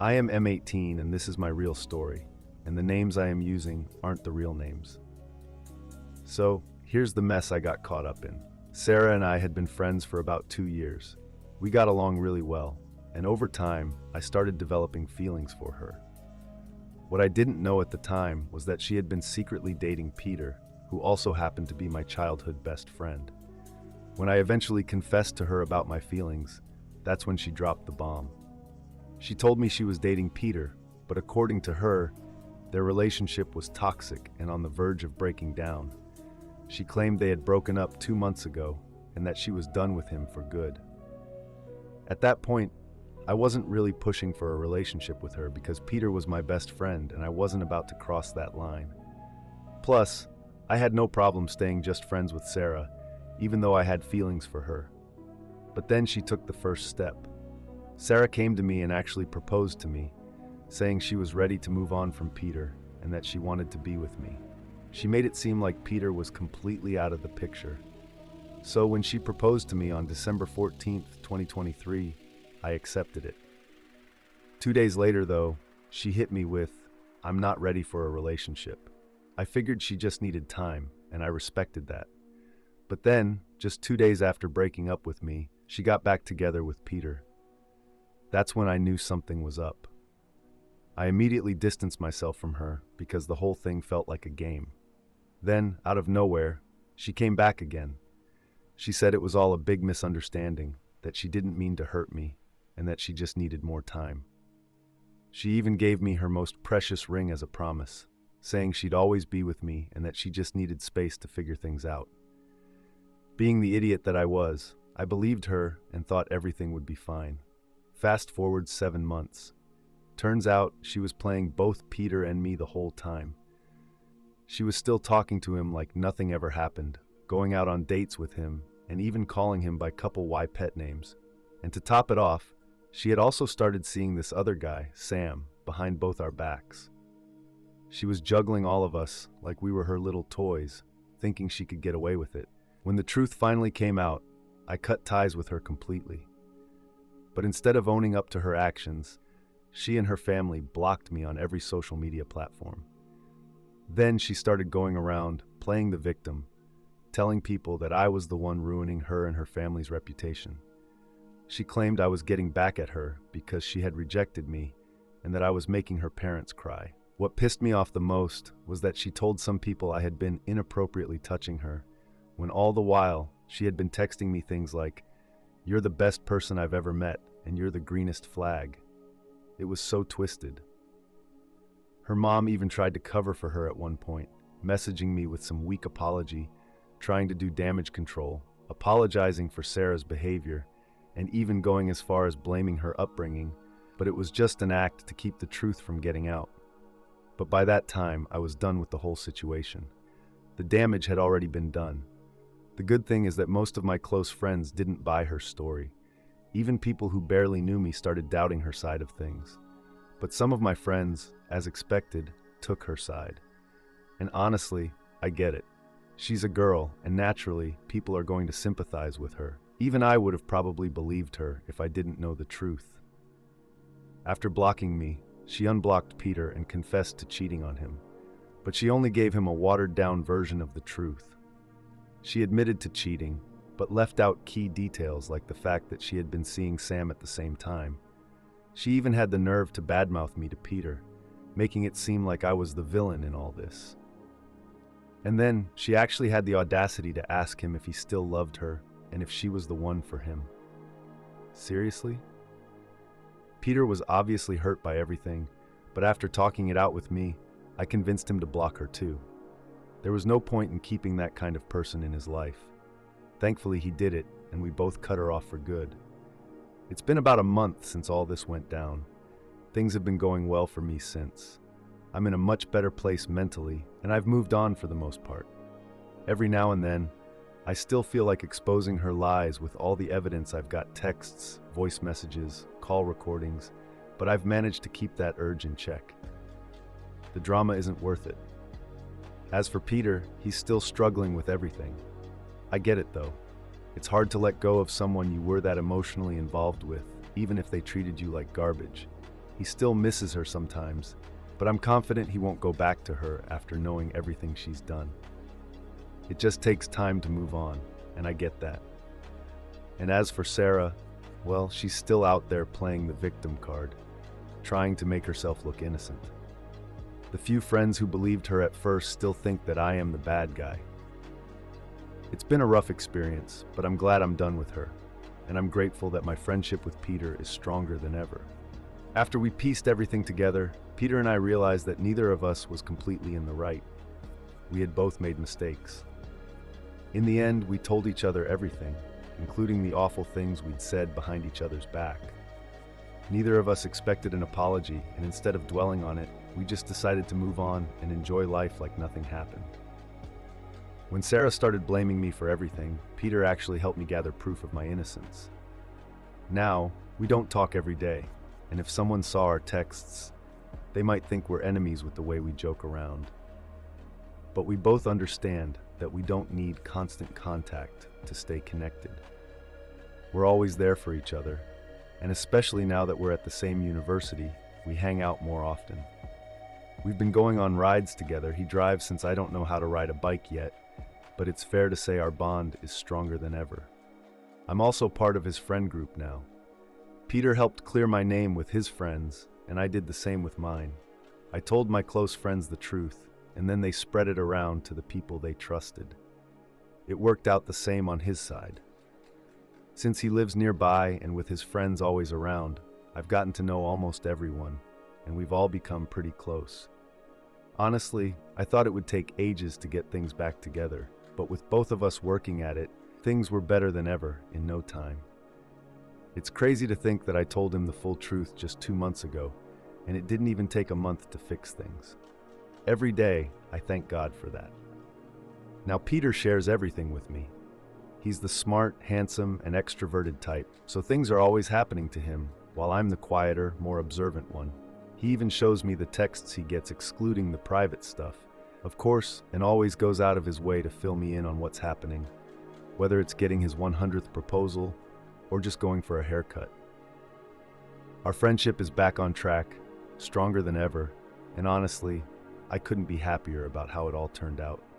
I am M18 and this is my real story, and the names I am using aren't the real names. So, here's the mess I got caught up in. Sara and I had been friends for about 2 years. We got along really well, and over time, I started developing feelings for her. What I didn't know at the time was that she had been secretly dating Peter, who also happened to be my childhood best friend. When I eventually confessed to her about my feelings, that's when she dropped the bomb. She told me she was dating Peter, but according to her, their relationship was toxic and on the verge of breaking down. She claimed they had broken up 2 months ago and that she was done with him for good. At that point, I wasn't really pushing for a relationship with her because Peter was my best friend and I wasn't about to cross that line. Plus, I had no problem staying just friends with Sara, even though I had feelings for her. But then she took the first step. Sara came to me and actually proposed to me, saying she was ready to move on from Peter and that she wanted to be with me. She made it seem like Peter was completely out of the picture. So when she proposed to me on December 14th, 2023, I accepted it. 2 days later, though, she hit me with, "I'm not ready for a relationship." I figured she just needed time, and I respected that. But then, just 2 days after breaking up with me, she got back together with Peter. That's when I knew something was up. I immediately distanced myself from her because the whole thing felt like a game. Then, out of nowhere, she came back again. She said it was all a big misunderstanding, that she didn't mean to hurt me, and that she just needed more time. She even gave me her most precious ring as a promise, saying she'd always be with me and that she just needed space to figure things out. Being the idiot that I was, I believed her and thought everything would be fine. Fast forward 7 months. Turns out she was playing both Peter and me the whole time. She was still talking to him like nothing ever happened, going out on dates with him, and even calling him by couple Y pet names. And to top it off, she had also started seeing this other guy, Sam, behind both our backs. She was juggling all of us like we were her little toys, thinking she could get away with it. When the truth finally came out, I cut ties with her completely. But instead of owning up to her actions, she and her family blocked me on every social media platform. Then she started going around, playing the victim, telling people that I was the one ruining her and her family's reputation. She claimed I was getting back at her because she had rejected me and that I was making her parents cry. What pissed me off the most was that she told some people I had been inappropriately touching her, when all the while she had been texting me things like, "You're the best person I've ever met, and you're the greenest flag." It was so twisted. Her mom even tried to cover for her at one point, messaging me with some weak apology, trying to do damage control, apologizing for Sara's behavior, and even going as far as blaming her upbringing, but it was just an act to keep the truth from getting out. But by that time, I was done with the whole situation. The damage had already been done. The good thing is that most of my close friends didn't buy her story. Even people who barely knew me started doubting her side of things. But some of my friends, as expected, took her side. And honestly, I get it. She's a girl, and naturally, people are going to sympathize with her. Even I would have probably believed her if I didn't know the truth. After blocking me, she unblocked Peter and confessed to cheating on him. But she only gave him a watered-down version of the truth. She admitted to cheating, but left out key details like the fact that she had been seeing Sam at the same time. She even had the nerve to badmouth me to Peter, making it seem like I was the villain in all this. And then she actually had the audacity to ask him if he still loved her and if she was the one for him. Seriously? Peter was obviously hurt by everything, but after talking it out with me, I convinced him to block her too. There was no point in keeping that kind of person in his life. Thankfully, he did it, and we both cut her off for good. It's been about a month since all this went down. Things have been going well for me since. I'm in a much better place mentally, and I've moved on for the most part. Every now and then, I still feel like exposing her lies with all the evidence. I've got texts, voice messages, call recordings, but I've managed to keep that urge in check. The drama isn't worth it. As for Peter, he's still struggling with everything. I get it though. It's hard to let go of someone you were that emotionally involved with, even if they treated you like garbage. He still misses her sometimes, but I'm confident he won't go back to her after knowing everything she's done. It just takes time to move on, and I get that. And as for Sara, well, she's still out there playing the victim card, trying to make herself look innocent. The few friends who believed her at first still think that I am the bad guy. It's been a rough experience, but I'm glad I'm done with her, and I'm grateful that my friendship with Peter is stronger than ever. After we pieced everything together, Peter and I realized that neither of us was completely in the right. We had both made mistakes. In the end, we told each other everything, including the awful things we'd said behind each other's back. Neither of us expected an apology, and instead of dwelling on it, we just decided to move on and enjoy life like nothing happened. When Sara started blaming me for everything, Peter actually helped me gather proof of my innocence. Now, we don't talk every day, and if someone saw our texts, they might think we're enemies with the way we joke around. But we both understand that we don't need constant contact to stay connected. We're always there for each other, and especially now that we're at the same university, we hang out more often. We've been going on rides together. He drives since I don't know how to ride a bike yet, but it's fair to say our bond is stronger than ever. I'm also part of his friend group now. Peter helped clear my name with his friends, and I did the same with mine. I told my close friends the truth, and then they spread it around to the people they trusted. It worked out the same on his side. Since he lives nearby and with his friends always around, I've gotten to know almost everyone, and we've all become pretty close. Honestly, I thought it would take ages to get things back together, but with both of us working at it, things were better than ever in no time. It's crazy to think that I told him the full truth just 2 months ago, and it didn't even take a month to fix things. Every day, I thank God for that. Now Peter shares everything with me. He's the smart, handsome, and extroverted type, so things are always happening to him, while I'm the quieter, more observant one. He even shows me the texts he gets excluding the private stuff. Of course, and always goes out of his way to fill me in on what's happening, whether it's getting his 100th proposal or just going for a haircut. Our friendship is back on track, stronger than ever, and honestly, I couldn't be happier about how it all turned out.